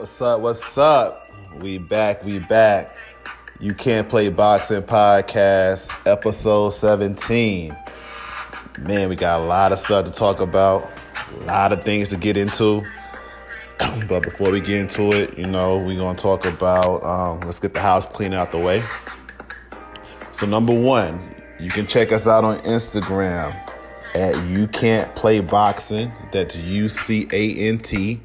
What's up? What's up? We back. You Can't Play Boxing Podcast, episode 17. Man, we got a lot of stuff to talk about, a lot of things to get into. But before we get into it, we're going to talk about, let's get the house clean out the way. So number one, you can check us out on Instagram at You Can't Play Boxing. That's UCANTPLAYBOXING.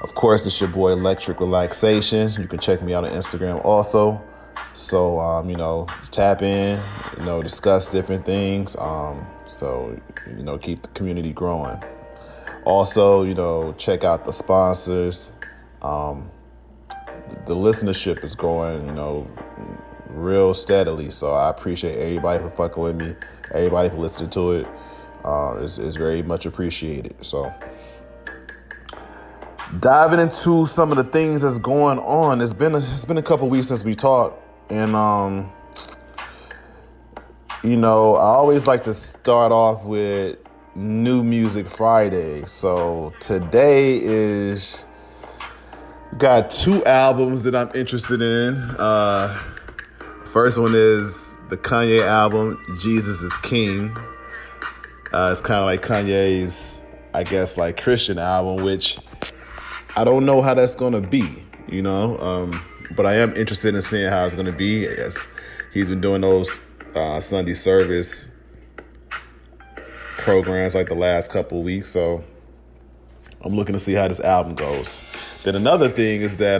Of course, it's your boy Electric Relaxation. You can check me out on Instagram also. So, tap in, discuss different things. Keep the community growing. Also, check out the sponsors. The listenership is growing, real steadily. So I appreciate everybody for fucking with me, everybody for listening to it. It's very much appreciated. So diving into some of the things that's going on. It's been a couple weeks since we talked, and I always like to start off with New Music Friday. So today is got two albums that I'm interested in. First one is the Kanye album, Jesus is King. It's kind of like Kanye's, I guess, like Christian album, which I don't know how that's going to be, but I am interested in seeing how it's going to be. Yes, he's been doing those Sunday service programs like the last couple of weeks, so I'm looking to see how this album goes. Then another thing is that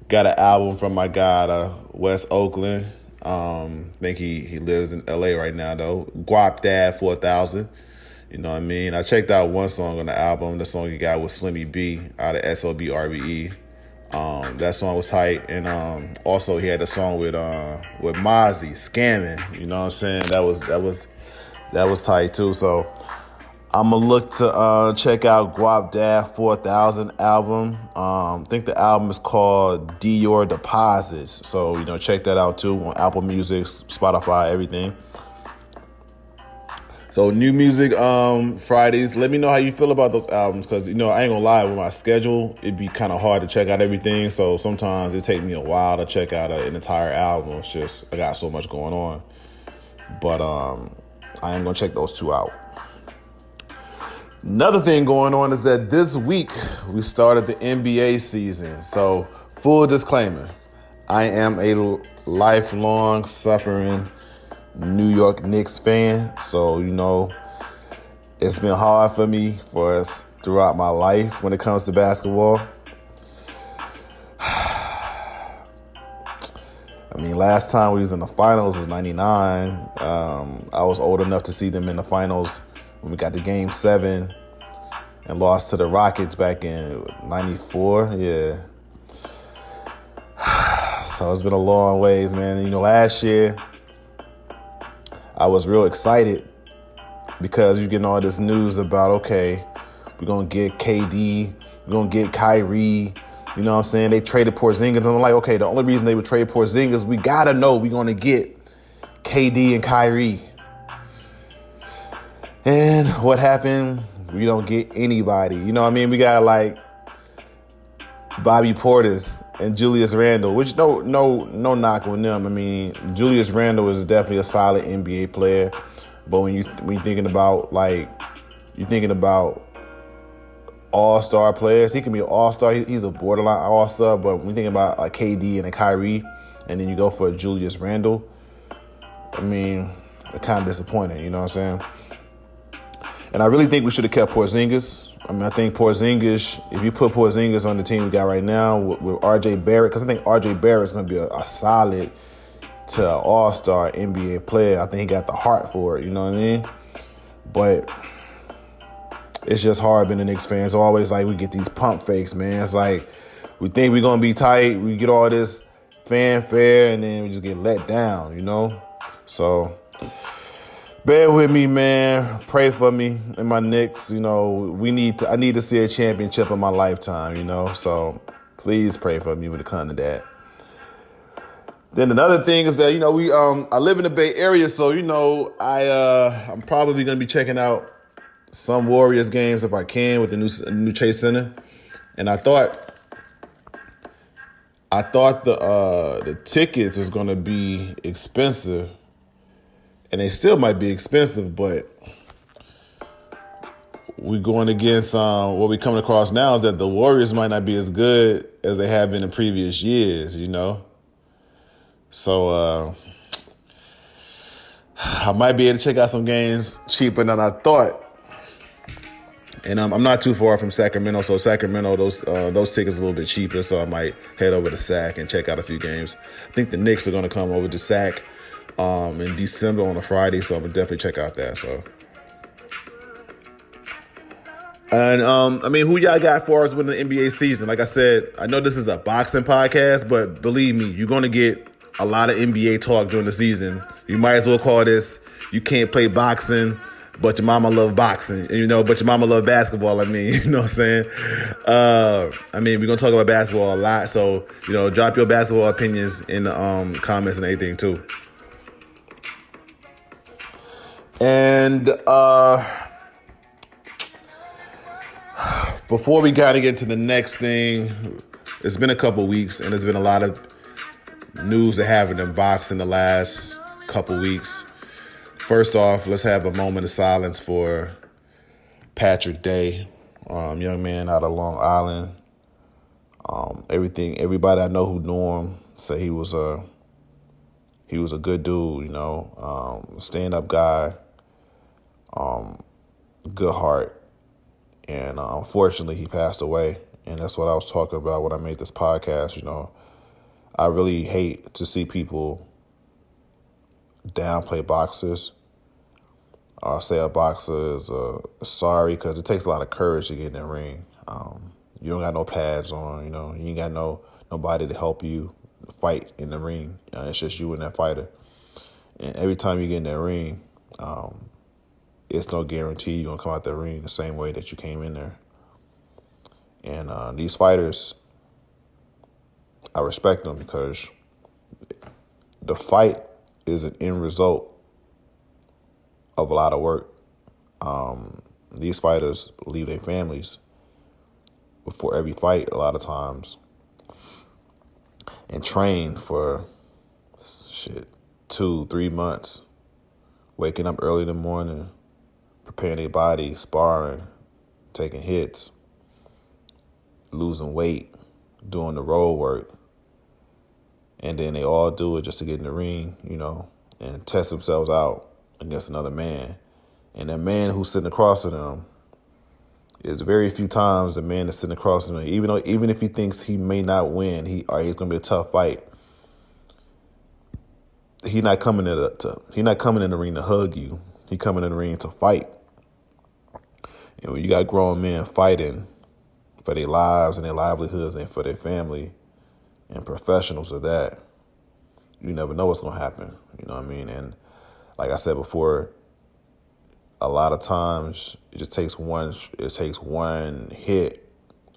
got an album from my guy, West Oakland. I think he lives in LA right now though. Guap Dad 4000. You know what I mean? I checked out one song on the album. The song he got with Slimmy B out of SOBRBE. That song was tight. And also he had a song with Mozzie, Scamming. You know what I'm saying? That was tight too. So I'm going to look to check out Guap Dad 4000 album. I think the album is called Dior Deposits. So, check that out too on Apple Music, Spotify, everything. So New Music Fridays. Let me know how you feel about those albums because, I ain't going to lie, with my schedule, it'd be kind of hard to check out everything. So sometimes it takes me a while to check out an entire album. It's just, I got so much going on. But I am going to check those two out. Another thing going on is that this week we started the NBA season. So, full disclaimer, I am a lifelong suffering New York Knicks fan. So, it's been hard for me throughout my life when it comes to basketball. I mean, last time we was in the finals was 99. I was old enough to see them in the finals when we got to Game 7 and lost to the Rockets back in 94. Yeah. So it's been a long ways, man. Last year I was real excited because you're getting all this news about, okay, we're going to get KD, we're going to get Kyrie. You know what I'm saying? They traded Porzingis. And I'm like, okay, the only reason they would trade Porzingis, we got to know we're going to get KD and Kyrie. And what happened? We don't get anybody. You know what I mean? We got like Bobby Portis and Julius Randle, which no knock on them. I mean, Julius Randle is definitely a solid NBA player. But when you're thinking about all-star players, he can be an all-star. He's a borderline all-star. But when you think about like KD and a Kyrie, and then you go for a Julius Randle, I mean, it's kind of disappointing. You know what I'm saying? And I really think we should have kept Porzingis. I mean, I think Porzingis, if you put Porzingis on the team we got right now with R.J. Barrett, because I think R.J. Barrett is going to be a solid to all-star NBA player. I think he got the heart for it, you know what I mean? But it's just hard being a Knicks fan. It's always like we get these pump fakes, man. It's like we think we're going to be tight. We get all this fanfare, and then we just get let down, So bear with me, man. Pray for me and my Knicks. I need to see a championship in my lifetime, So please pray for me when it comes to that. Then another thing is that, I live in the Bay Area, so, I'm probably going to be checking out some Warriors games if I can with the new Chase Center. And I thought the tickets was gonna be expensive, and they still might be expensive, but we going against what we coming across now is that the Warriors might not be as good as they have been in previous years, you know. So I might be able to check out some games cheaper than I thought. And I'm not too far from Sacramento, so Sacramento, those tickets are a little bit cheaper, so I might head over to Sac and check out a few games. I think the Knicks are going to come over to Sac in December on a Friday, so I'm going to definitely check out that. So, and I mean, who y'all got for us with the NBA season? Like I said, I know this is a boxing podcast, but believe me, you're going to get a lot of NBA talk during the season. You might as well call this "You Can't Play Boxing, but your mama love boxing," you know, but your mama love basketball. I mean, you know what I'm saying? I mean, we're going to talk about basketball a lot. So, you know, drop your basketball opinions in the comments and everything too. And before we kind of get to the next thing, it's been a couple weeks and there's been a lot of news that happened in boxing the last couple weeks. First off, let's have a moment of silence for Patrick Day, young man out of Long Island. Everybody I know who knew him say he was a good dude, you know, stand-up guy, good heart, and unfortunately he passed away. And that's what I was talking about when I made this podcast. You know, I really hate to see people downplay boxers. Say a boxer is sorry, because it takes a lot of courage to get in the ring. You don't got no pads on, you know. You ain't got nobody to help you fight in the ring. It's just you and that fighter. And every time you get in that ring, it's no guarantee you're going to come out that ring the same way that you came in there. And these fighters, I respect them because the fight is an end result of a lot of work. These fighters leave their families before every fight a lot of times and train for 2-3 months, waking up early in the morning, preparing their body, sparring, taking hits, losing weight, doing the road work. And then they all do it just to get in the ring, you know, and test themselves out against another man. And that man who's sitting across from them is very few times the man that's sitting across from him, even if he thinks he may not win, he's going to be a tough fight. He's not coming in the ring to hug you. He coming in the ring to fight. And when you got grown men fighting for their lives and their livelihoods and for their family, and professionals of that, you never know what's going to happen. You know what I mean? And like I said before, a lot of times it just takes one hit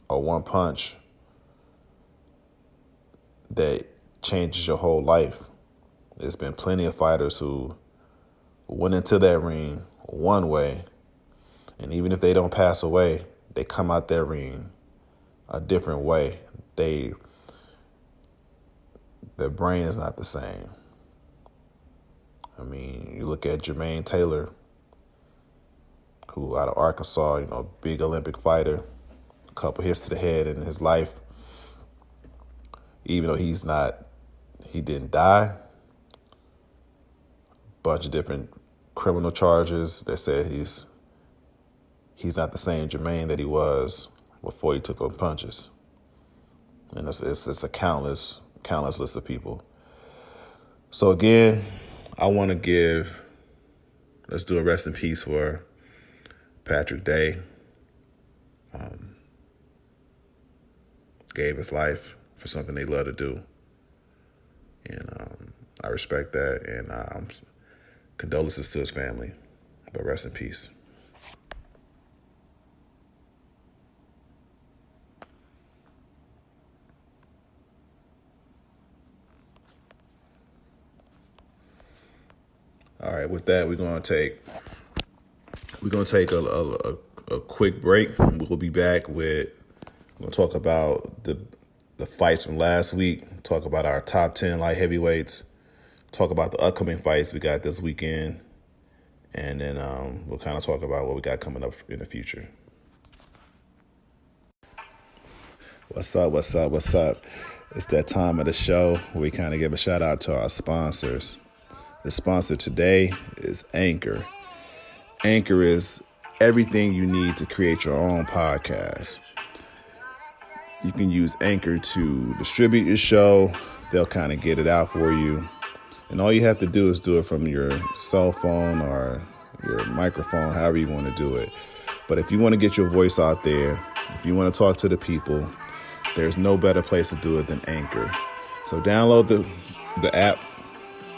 or one punch that changes your whole life. There's been plenty of fighters who went into that ring one way, and even if they don't pass away, they come out that ring a different way. Their brain is not the same. I mean, you look at Jermaine Taylor, who out of Arkansas, you know, big Olympic fighter, a couple hits to the head in his life. Even though he didn't die. Bunch of different criminal charges that said he's not the same Jermaine that he was before he took those punches. And it's a countless list of people. So again, I want to let's do a rest in peace for Patrick Day. Gave his life for something they love to do. And I respect that. And condolences to his family. But rest in peace. All right, with that, we're going to take We're going to take a quick break. We'll be back with, we're going to talk about the fights from last week, talk about our top 10 light heavyweights, talk about the upcoming fights we got this weekend, and then we'll kind of talk about what we got coming up in the future. What's up? It's that time of the show where we kind of give a shout out to our sponsors. The sponsor today is Anchor. Anchor is everything you need to create your own podcast. You can use Anchor to distribute your show. They'll kind of get it out for you. And all you have to do is do it from your cell phone or your microphone, however you want to do it. But if you want to get your voice out there, if you want to talk to the people, there's no better place to do it than Anchor. So download the app,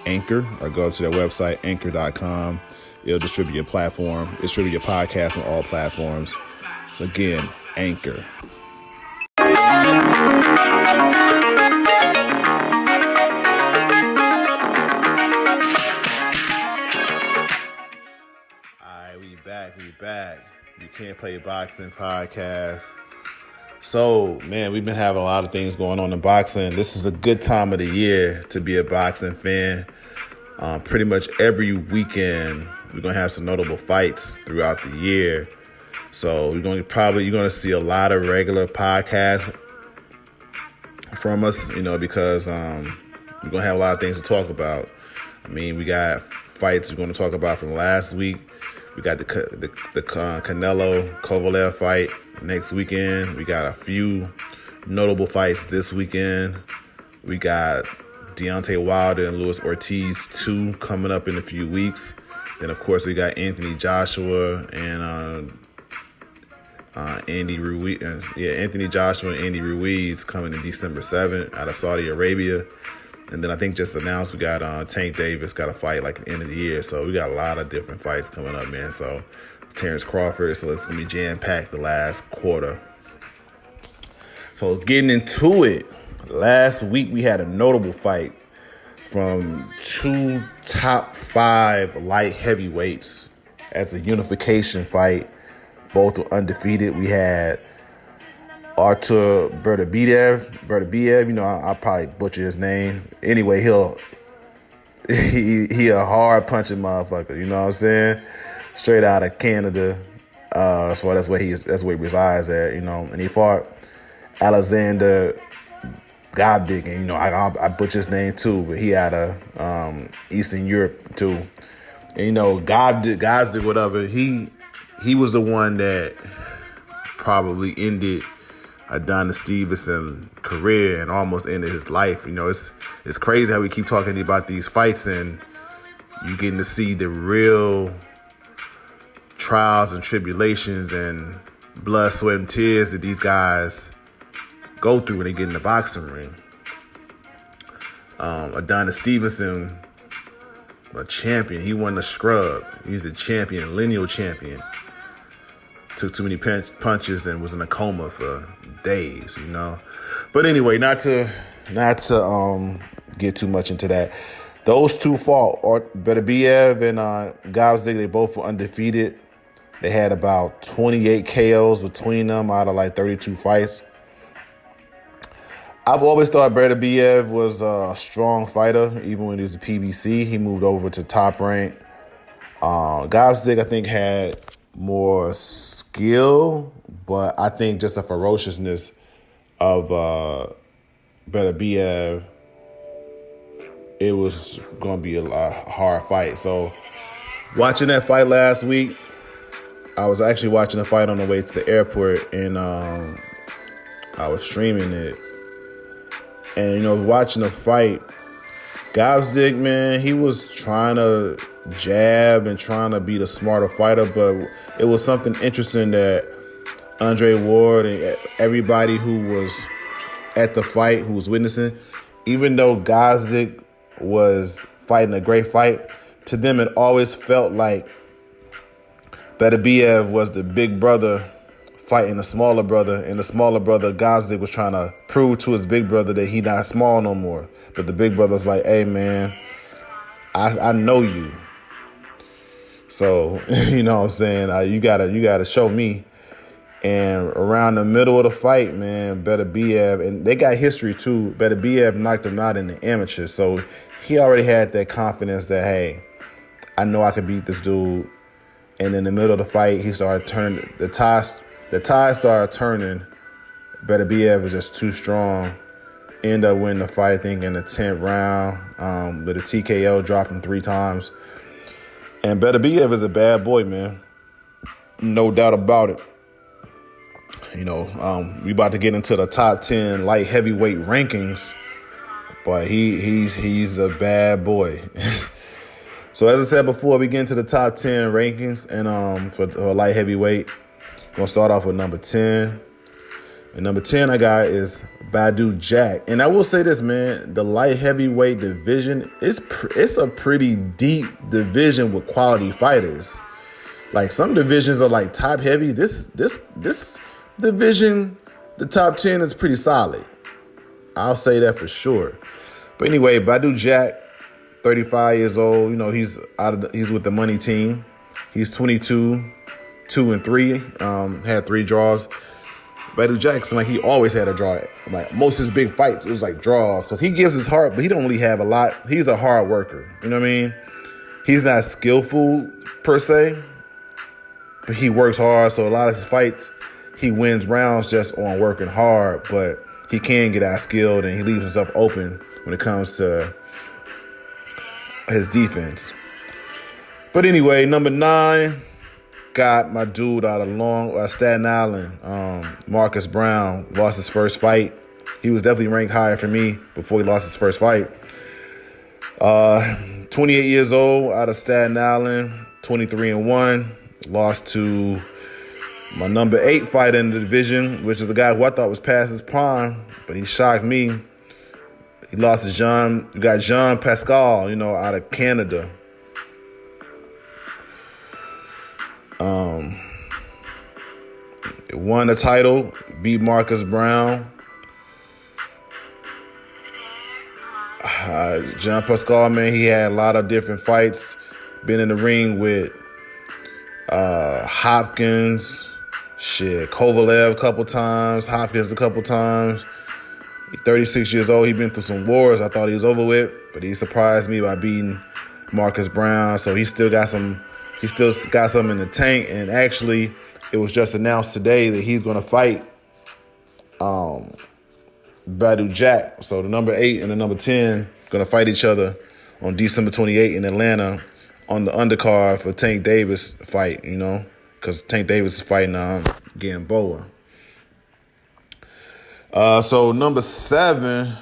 Anchor, or go to their website, anchor.com. It'll distribute your podcast on all platforms. So again, Anchor. We back. You Can't Play Boxing podcast. So, man, we've been having a lot of things going on in boxing. This is a good time of the year to be a boxing fan. Pretty much every weekend, we're going to have some notable fights throughout the year. So you're going to see a lot of regular podcasts from us, because we're going to have a lot of things to talk about. I mean, we got fights we're going to talk about from last week. We got the Canelo Kovalev fight next weekend. We got a few notable fights this weekend. We got Deontay Wilder and Luis Ortiz 2 coming up in a few weeks. Then, of course, we got Anthony Joshua and Andy Ruiz. Anthony Joshua and Andy Ruiz coming in December 7th out of Saudi Arabia. And then I think just announced we got Tank Davis got a fight like at the end of the year. So we got a lot of different fights coming up, man. So Terrence Crawford, so it's going to be jam-packed the last quarter. So getting into it, last week we had a notable fight from 2 top 5 light heavyweights as a unification fight. Both were undefeated. We had Artur Beterbiev, I'll probably butcher his name. Anyway, he a hard punching motherfucker, you know what I'm saying? Straight out of Canada. So that's where he resides at, and he fought Alexander Gobdick, I butcher his name too, but he out of Eastern Europe too. And Gobdick, whatever, he was the one that probably ended Donna Stevenson career and almost ended his life. It's crazy how we keep talking about these fights and you getting to see the real trials and tribulations and blood, sweat, and tears that these guys go through when they get in the boxing ring. Adonis Stevenson, a champion. He won the scrub. He's a champion, lineal champion. Took too many punches and was in a coma for days, But anyway, not to get too much into that. Those two fought. Beterbiev and Gobdick, they both were undefeated. They had about 28 KOs between them out of like 32 fights. I've always thought Beterbiev was a strong fighter, even when he was a PBC. He moved over to top rank. Gobdick, I think, had more skill, but I think just the ferociousness of Beterbiev, it was going to be a hard fight. So watching that fight last week, I was actually watching the fight on the way to the airport, and I was streaming it. And, watching the fight, Gobdick, man, he was trying to jab and trying to be the smarter fighter, but it was something interesting that Andre Ward and everybody who was at the fight, who was witnessing, even though Gobdick was fighting a great fight, to them it always felt like Beterbiev was the big brother fighting the smaller brother, and the smaller brother, Gobdick, was trying to prove to his big brother that he not small no more. But the big brother's like, hey, man, I know you. So, you know what I'm saying? You gotta show me. And around the middle of the fight, man, Beterbiev, and they got history too. Beterbiev knocked him out in the amateur, so he already had that confidence that, hey, I know I can beat this dude. And in the middle of the fight, he started turning. The tide started turning. Beterbiev was just too strong. Ended up winning the fight, I think, in the 10th round. With a TKO, dropped him 3 times. And Beterbiev is a bad boy, man. No doubt about it. You know, we about to get into the top 10 light heavyweight rankings, but he's a bad boy. So as I said before, we get into the top 10 rankings, and for light heavyweight, gonna start off with number 10. And number 10 I got is Badou Jack. And I will say this, man, the light heavyweight division it's a pretty deep division with quality fighters. Like some divisions are like top heavy. This division, the top 10 is pretty solid. I'll say that for sure. But anyway, Badou Jack, 35 years old. You know, he's with the money team. He's 22, 2-3. Had 3 draws. Badou Jackson, like he always had a draw. Like most of his big fights, it was like draws because he gives his heart, but he don't really have a lot. He's a hard worker. You know what I mean? He's not skillful per se, but he works hard. So a lot of his fights, he wins rounds just on working hard, but he can get out skilled and he leaves himself open when it comes to his defense. But anyway, number 9, got my dude out of Staten Island, Marcus Brown. Lost his first fight. He was definitely ranked higher for me before he lost his first fight. 28 years old, out of Staten Island, 23-1. Lost to my number 8 fighter in the division, which is the guy who I thought was past his prime, but he shocked me. He lost to Jean Pascal, you know, out of Canada. Won the title, beat Marcus Brown. Jean Pascal, man, he had a lot of different fights. Been in the ring with Hopkins, Kovalev a couple times, Hopkins a couple times. He's 36 years old. He's been through some wars. I thought he was over with, but he surprised me by beating Marcus Brown. So he still got some in the tank. And actually, it was just announced today that he's going to fight Badou Jack. So the number 8 and the number 10 going to fight each other on December 28th in Atlanta on the undercard for Tank Davis fight, you know, because Tank Davis is fighting Gamboa. So number 7,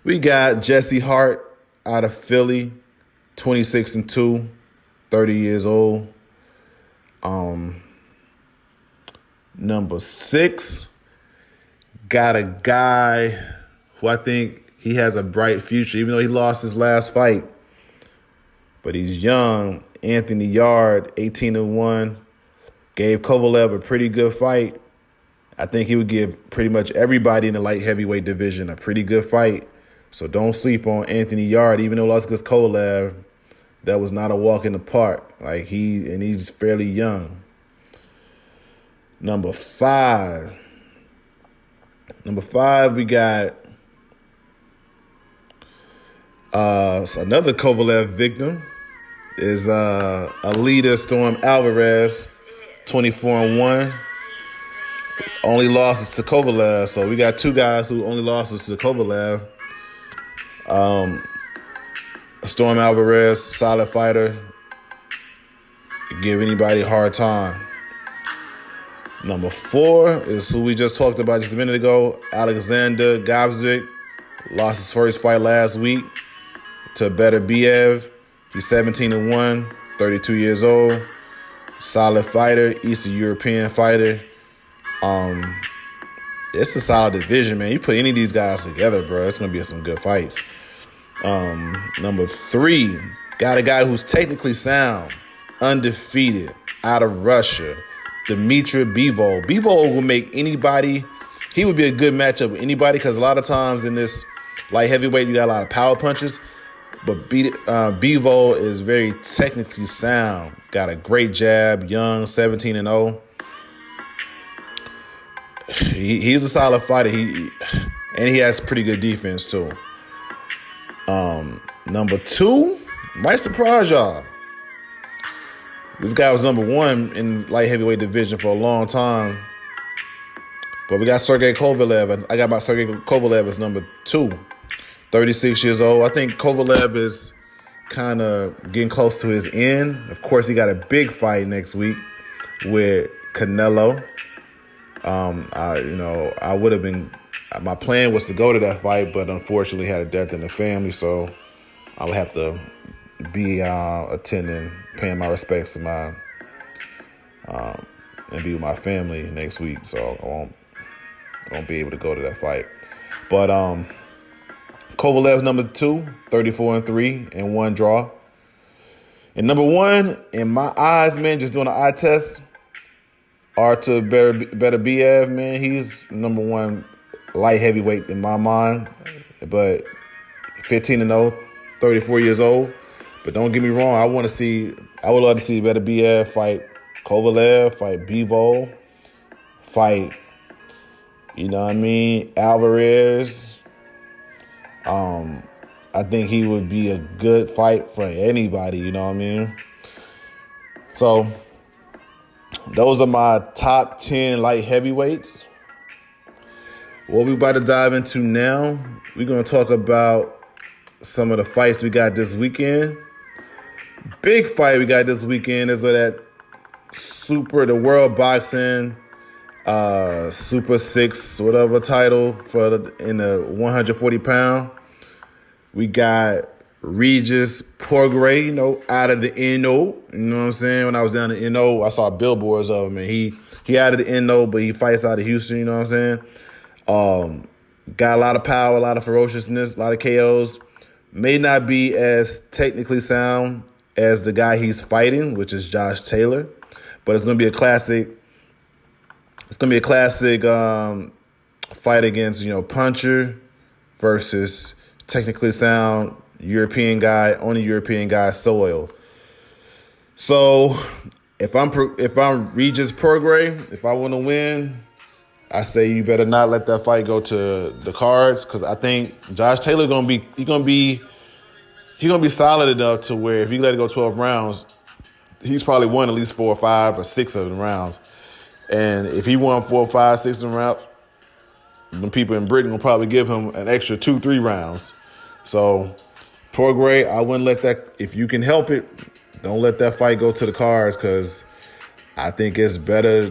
we got Jesse Hart out of Philly, 26-2, 30 years old. Number 6, got a guy who I think he has a bright future, even though he lost his last fight. But he's young. Anthony Yard, 18-1, gave Kovalev a pretty good fight. I think he would give pretty much everybody in the light heavyweight division a pretty good fight. So don't sleep on Anthony Yard, even though he lost against Kovalev. That was not a walk in the park. He's fairly young. Number 5, we got another Kovalev victim. Is Alida Storm Alvarez, 24-1. Only losses to Kovalev. So we got 2 guys who only losses to Kovalev. Storm Alvarez, solid fighter. Give anybody a hard time. Number 4 is who we just talked about just a minute ago, Alexander Gabzik. Lost his first fight last week to Beterbiev. He's 17-1, 32 years old. Solid fighter, Eastern European fighter. It's a solid division, man. You put any of these guys together, bro, it's going to be some good fights. Number 3, got a guy who's technically sound, undefeated, out of Russia, Demetria Bevo. Bevo will make anybody, he would be a good matchup with anybody because a lot of times in this light heavyweight, you got a lot of power punches. But Bevo is very technically sound. Got a great jab, young, 17-0. He's a solid fighter. And he has pretty good defense too. Number 2 might surprise y'all. This guy was number 1 in light heavyweight division for a long time. But we got Sergey Kovalev. I got my Sergey Kovalev as number 2. 36 years old. I think Kovalev is kind of getting close to his end. Of course, he got a big fight next week with Canelo. I would have been. My plan was to go to that fight, but unfortunately had a death in the family, so I would have to be attending, paying my respects to my and be with my family next week. So I won't be able to go to that fight. But Kovalev's number 2, 34-3 and 1 draw. And number 1, in my eyes, man, just doing an eye test, Artur Beterbiev, man, he's number 1 light heavyweight in my mind. But 15-0, 34 years old. But don't get me wrong, I would love to see Beterbiev fight Kovalev, fight Bevo, fight, Alvarez. I think he would be a good fight for anybody, So, those are my top 10 light heavyweights. What we're about to dive into now, we're going to talk about some of the fights we got this weekend. Big fight we got this weekend is that the World Boxing Super 6, whatever title in the 140 pound. We got Regis Prograis, out of the NO. You know what I'm saying? When I was down in NO, I saw billboards of him, and he out of the NO, but he fights out of Houston. You know what I'm saying? Got a lot of power, a lot of ferociousness, a lot of KOs. May not be as technically sound as the guy he's fighting, which is Josh Taylor, but it's gonna be a classic. It's gonna be a classic fight against Puncher versus technically sound European guy on a European guy's soil. So if I'm Regis Prograis, if I want to win, I say you better not let that fight go to the cards, because I think Josh Taylor gonna be solid enough to where if you let it go 12 rounds, he's probably won at least 4 or 5 or 6 of the rounds. And if he won 4, 5, 6 of the rounds, the people in Britain will probably give him an extra 2, 3 rounds. So, Prograis, I wouldn't let that, if you can help it, don't let that fight go to the cards, because I think it's better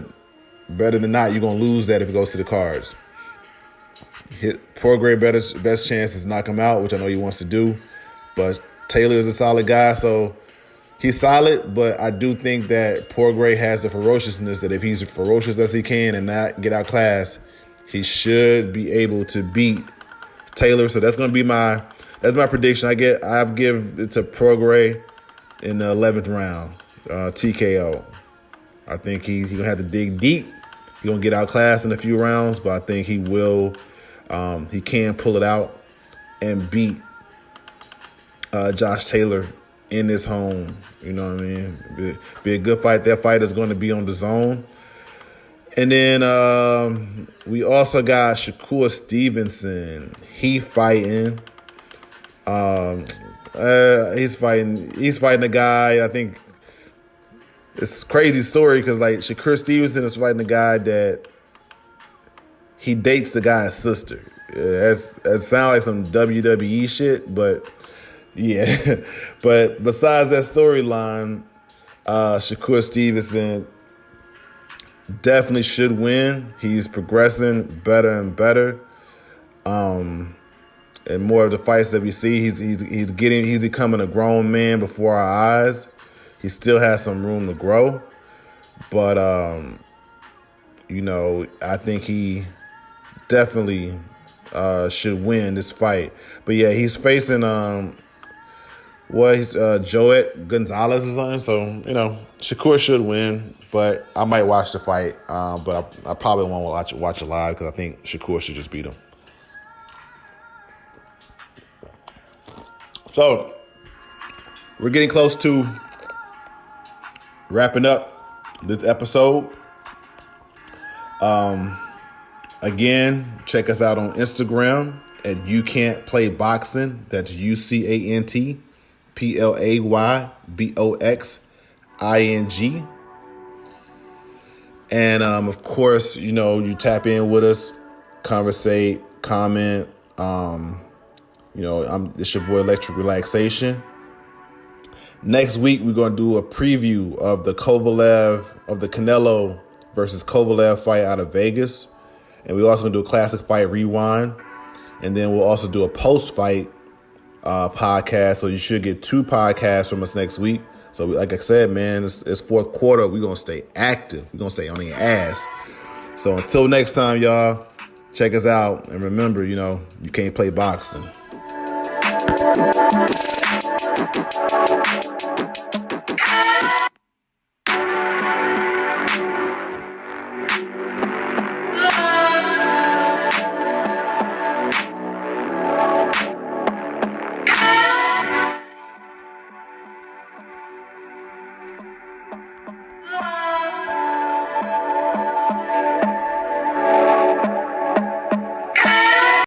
than not, you're going to lose that if it goes to the cards. Prograis' best chance is knock him out, which I know he wants to do. But Taylor is a solid guy, so he's solid, but I do think that Prograis has the ferociousness that if he's as ferocious as he can and not get outclassed, he should be able to beat Taylor. So that's going to be my prediction. I've give it to Prograis in the 11th round, TKO. I think he's going to have to dig deep. He's going to get outclassed in a few rounds, but I think he will. He can pull it out and beat Josh Taylor in his home. You know what I mean? Be a good fight. That fight is going to be on the zone. And then we also got Shakur Stevenson. He's fighting a guy. I think it's a crazy story because Shakur Stevenson is fighting a guy that he dates the guy's sister. That sounds like some WWE shit, but yeah. But besides that storyline, Shakur Stevenson definitely should win. He's progressing better and better. And more of the fights that we see, he's becoming a grown man before our eyes. He still has some room to grow, but I think he definitely should win this fight. But yeah, he's facing Joet Gonzalez or something. So Shakur should win, but I might watch the fight. But I probably won't watch it live because I think Shakur should just beat him. So we're getting close to wrapping up this episode. Again, check us out on Instagram at You Can't Play Boxing. That's UCANTPLAYBOXING. And of course, you tap in with us, conversate, comment. It's your boy Electric Relaxation. Next week, we're going to do a preview of the Canelo versus Kovalev fight out of Vegas. And we're also going to do a classic fight rewind. And then we'll also do a post-fight podcast. So you should get 2 podcasts from us next week. So like I said, man, it's fourth quarter. We're going to stay active. We're going to stay on the ass. So until next time, y'all, check us out. And remember, you can't play boxing.